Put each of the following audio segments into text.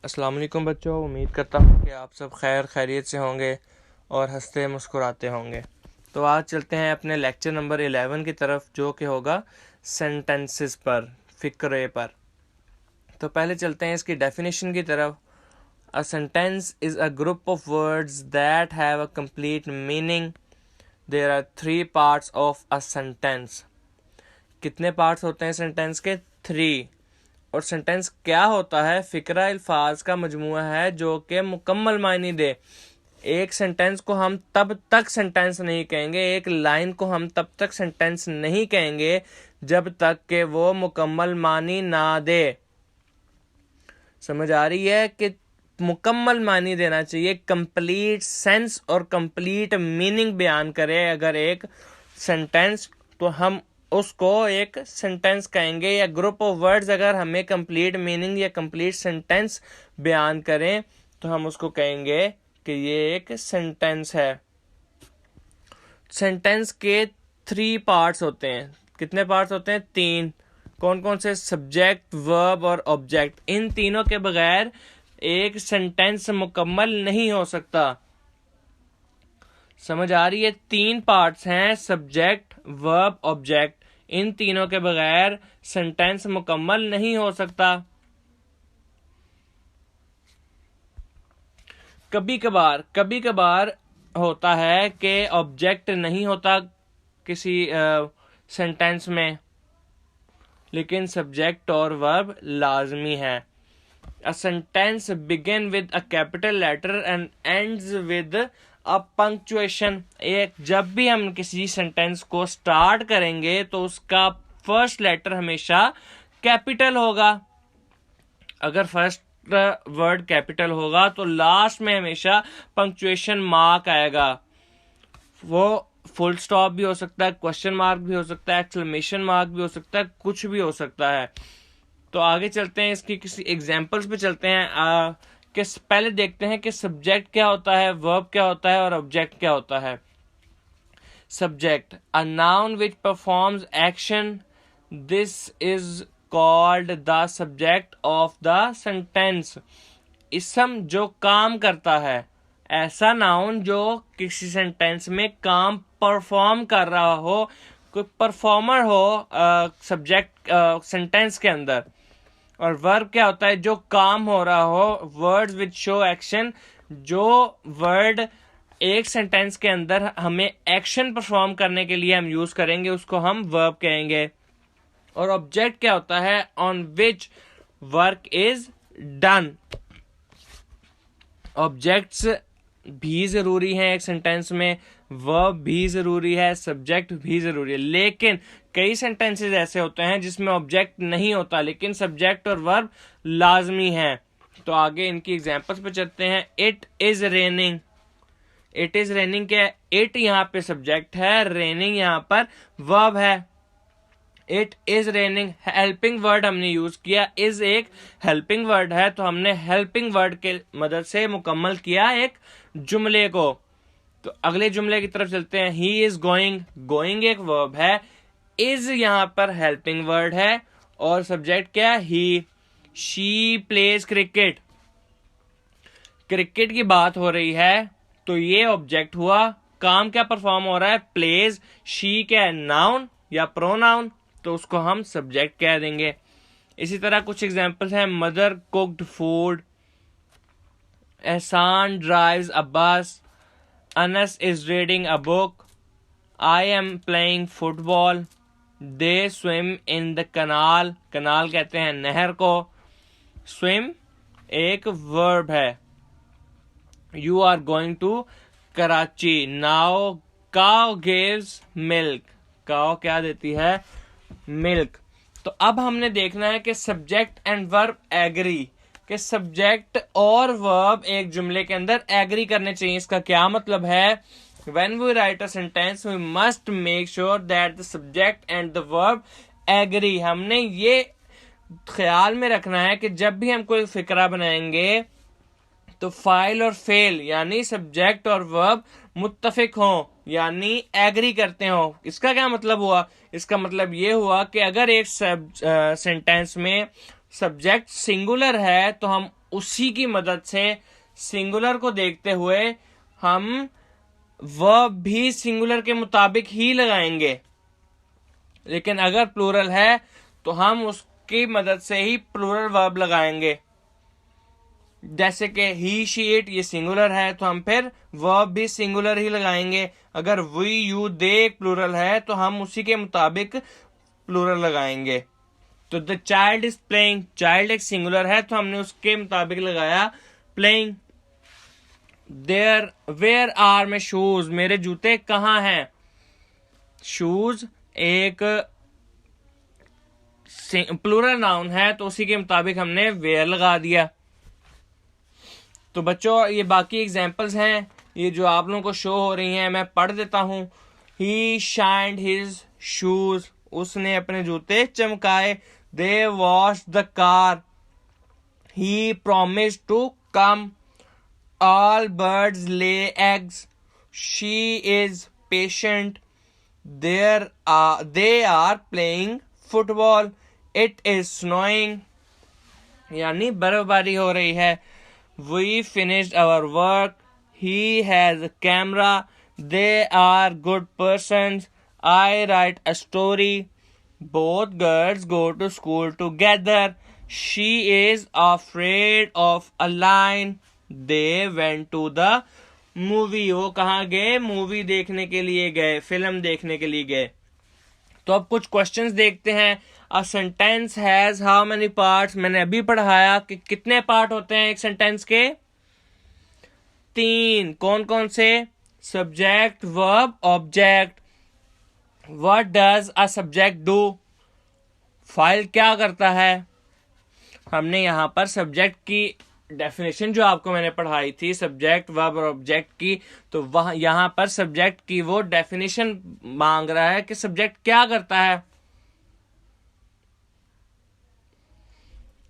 अस्सलाम वालेकुम बच्चों, उम्मीद करता हूँ कि आप सब खैरियत से होंगे और हंसते मुस्कुराते होंगे। तो आज चलते हैं अपने लेक्चर नंबर 11 की तरफ, जो कि होगा सेंटेंसेस पर, फ़िक्रे पर। तो पहले चलते हैं इसकी डेफिनेशन की तरफ। A sentence is a group of words that have a complete meaning. There are 3 parts of a sentence. कितने पार्ट्स होते हैं सेंटेंस के? 3। और सेंटेंस क्या होता है? फ़िक्रा अल्फाज का मजमूआ है जो कि मुकम्मल मायने दे। एक सेंटेंस को हम तब तक सेंटेंस नहीं कहेंगे, एक लाइन को हम तब तक सेंटेंस नहीं कहेंगे जब तक कि वो मुकम्मल मानी ना दे। समझ आ रही है कि मुकम्मल मानी देना चाहिए, कंप्लीट सेंस और कंप्लीट मीनिंग बयान करे अगर एक सेंटेंस, तो हम उसको एक सेंटेंस कहेंगे। या ग्रुप ऑफ वर्ड्स अगर हमें कंप्लीट मीनिंग या कंप्लीट सेंटेंस बयान करें तो हम उसको कहेंगे कि ये एक सेंटेंस है। सेंटेंस के 3 पार्ट्स होते हैं। कितने पार्ट्स होते हैं? 3। कौन कौन से? सब्जेक्ट, वर्ब और ऑब्जेक्ट। इन तीनों के बगैर एक सेंटेंस मुकम्मल नहीं हो सकता। समझ आ रही है? 3 पार्ट्स हैं, सब्जेक्ट, वर्ब, ऑब्जेक्ट। इन तीनों के बगैर सेंटेंस मुकम्मल नहीं हो सकता। कभी कभार होता है कि ऑब्जेक्ट नहीं होता किसी सेंटेंस में, लेकिन सब्जेक्ट और वर्ब लाजमी है। A sentence begin with a capital letter and ends with a punctuation। एक जब भी हम किसी सेंटेंस को स्टार्ट करेंगे तो उसका फर्स्ट लेटर हमेशा कैपिटल होगा। अगर फर्स्ट वर्ड कैपिटल होगा तो लास्ट में हमेशा पंक्चुएशन मार्क आएगा। वो फुल स्टॉप भी हो सकता है, क्वेश्चन मार्क भी हो सकता है, एक्सक्लेमेशन मार्क भी हो सकता है, कुछ भी हो सकता है। तो आगे चलते हैं, इसकी किसी एग्जांपल्स पे चलते हैं। कि पहले देखते हैं कि सब्जेक्ट क्या होता है, वर्ब क्या होता है और ऑब्जेक्ट क्या होता है। Subject, a noun which performs action, this is called the subject of the sentence. इसम जो काम करता है, ऐसा नाउन जो किसी सेंटेंस में काम परफॉर्म कर रहा हो, कोई परफॉर्मर हो सब्जेक्ट सेंटेंस के अंदर। और वर्ब क्या होता है? जो काम हो रहा हो, वर्ड्स विद शो एक्शन। जो वर्ड एक सेंटेंस के अंदर हमें एक्शन परफॉर्म करने के लिए हम यूज करेंगे उसको हम वर्ब कहेंगे। और ऑब्जेक्ट क्या होता है? On which work is done. Objects भी जरूरी हैं एक सेंटेंस में, वर्ब भी जरूरी है, सब्जेक्ट भी जरूरी है। लेकिन कई सेंटेंसेस ऐसे होते हैं जिसमें ऑब्जेक्ट नहीं होता लेकिन सब्जेक्ट और वर्ब लाजमी है। तो आगे इनकी एग्जांपल्स पे चलते हैं। It is raining. It is raining क्या है? इट यहाँ पे सब्जेक्ट है, रेनिंग यहाँ पर वर्ब है। It is raining, helping word हमने यूज किया। इज एक हेल्पिंग वर्ड है तो हमने हेल्पिंग वर्ड के मदद से मुकम्मल किया एक जुमले को। तो अगले जुमले की तरफ चलते हैं। He is going. गोइंग एक वर्ब है, इज यहाँ पर हेल्पिंग वर्ड है और सब्जेक्ट क्या है? He. She plays cricket. Cricket की बात हो रही है तो ये ऑब्जेक्ट हुआ। काम क्या परफॉर्म हो रहा है? प्लेज। शी क्या है? नाउन या प्रोनाउन, तो उसको हम सब्जेक्ट कह देंगे। इसी तरह कुछ एग्जांपल्स हैं। Mother cooked food, Ehsan drives a bus, Anas is reading a book, I am playing football, they swim in the canal. Canal कहते हैं नहर को। स्विम एक वर्ब है। You are going to Karachi. Now cow gives milk. Cow क्या देती है? Milk. तो अब हमने देखना है कि सब्जेक्ट एंड वर्ब एग्री, कि सब्जेक्ट और वर्ब एक जुमले के अंदर एग्री करने चाहिए। इसका क्या मतलब है? When we write a sentence, we must make sure that the subject and the verb agree। हमने ये ख्याल में रखना है कि जब भी हम कोई फिक्रा बनाएंगे तो फाइल और फेल यानी सब्जेक्ट और वर्ब मुत्तफिक हों, यानी एग्री करते हो। इसका क्या मतलब हुआ? इसका मतलब ये हुआ कि अगर एक सेंटेंस में सब्जेक्ट सिंगुलर है तो हम उसी की मदद से सिंगुलर को देखते हुए हम वर्ब भी सिंगुलर के मुताबिक ही लगाएंगे, लेकिन अगर प्लूरल है तो हम उसकी मदद से ही प्लूरल वर्ब लगाएंगे। जैसे कि ही शी इट ये सिंगुलर है तो हम फिर वर्ब भी सिंगुलर ही लगाएंगे। अगर वी यू दे प्लूरल है तो हम उसी के मुताबिक प्लूरल लगाएंगे। तो the child is playing, child एक सिंगुलर है तो हमने उसके मुताबिक लगाया playing. There where are my shoes, मेरे जूते कहाँ हैं। शूज एक प्लूरल नाउन है तो उसी के मुताबिक हमने वेयर लगा दिया। तो बच्चों ये बाकी एग्जाम्पल्स हैं, ये जो आप लोगों को शो हो रही हैं मैं पढ़ देता हूँ। ही शाइंड हिज शूज, उसने अपने जूते चमकाए। They wash the car, he promised to come. All birds lay eggs, she is patient. They are playing football, it is snowing, यानी बर्फबारी हो रही है। We finished our work. He has a camera. They are good persons. I write a story. Both girls go to school together. She is afraid of a lion. They went to the movie. वो कहाँ गए? Movie देखने के लिए गए, film देखने के लिए गए। तो अब कुछ क्वेश्चंस देखते हैं। A sentence has how many parts, मैंने अभी पढ़ाया कि कितने पार्ट होते हैं एक सेंटेंस के, 3। कौन कौन से? Subject, verb, object. What does a subject do, file क्या करता है। हमने यहाँ पर सब्जेक्ट की डेफिनेशन जो आपको मैंने पढ़ाई थी सब्जेक्ट, वर्ब और ऑब्जेक्ट की, तो वह यहाँ पर सब्जेक्ट की वो डेफिनेशन मांग रहा है कि सब्जेक्ट क्या करता है।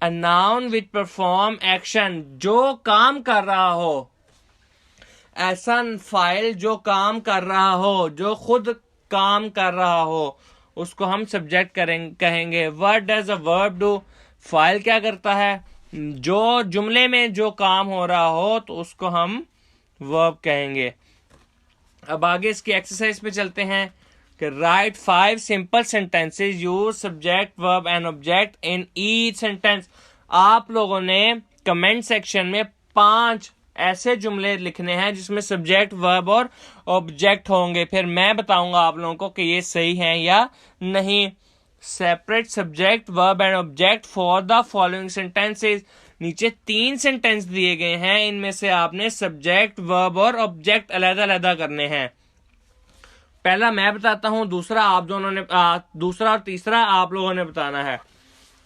A noun which perform action, जो काम कर रहा हो, ऐसा फाइल जो काम कर रहा हो, जो खुद काम कर रहा हो, उसको हम सब्जेक्ट कहेंगे। What does a verb do, file क्या करता है, जो जुमले में जो काम हो रहा हो तो उसको हम वर्ब कहेंगे। अब आगे इसकी एक्सरसाइज पे चलते हैं कि right 5 simple sentences, use subject, verb and object in each sentence. आप लोगों ने कमेंट सेक्शन में 5 ऐसे जुमले लिखने हैं जिसमें सब्जेक्ट, वर्ब और ऑब्जेक्ट होंगे। फिर मैं बताऊंगा आप लोगों को कि ये सही है या नहीं। Separate subject, verb and object for the following sentences. नीचे 3 सेंटेंस दिए गए हैं, इनमें से आपने सब्जेक्ट, वर्ब और ऑब्जेक्ट अलग-अलग करने हैं। पहला मैं बताता हूं, दूसरा आप दोनों ने दूसरा और तीसरा आप लोगों ने बताना है।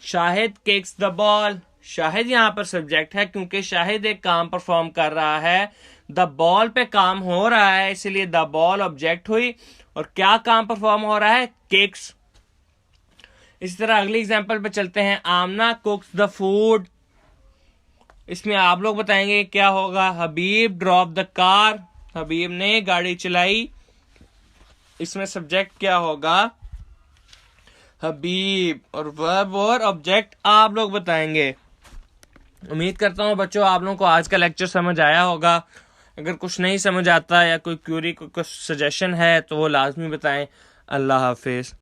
Shahid kicks the ball, Shahid यहाँ पर सब्जेक्ट है क्योंकि शाहिद एक काम परफॉर्म कर रहा है। द बॉल पे काम हो रहा है इसलिए द बॉल ऑब्जेक्ट हुई। और क्या काम परफॉर्म हो रहा है? किक्स। इसी तरह अगली एग्जांपल पे चलते हैं। आमना कुक्स द फूड, इसमें आप लोग बताएंगे क्या होगा। हबीब ड्रॉप द कार, हबीब ने गाड़ी चलाई। इसमें सब्जेक्ट क्या होगा? हबीब। और वर्ब और ऑब्जेक्ट आप लोग बताएंगे। उम्मीद करता हूँ बच्चों आप लोगों को आज का लेक्चर समझ आया होगा। अगर कुछ नहीं समझ आता या कोई क्यूरी, कोई सजेशन है तो वो लाजमी बताएं। अल्लाह हाफिज।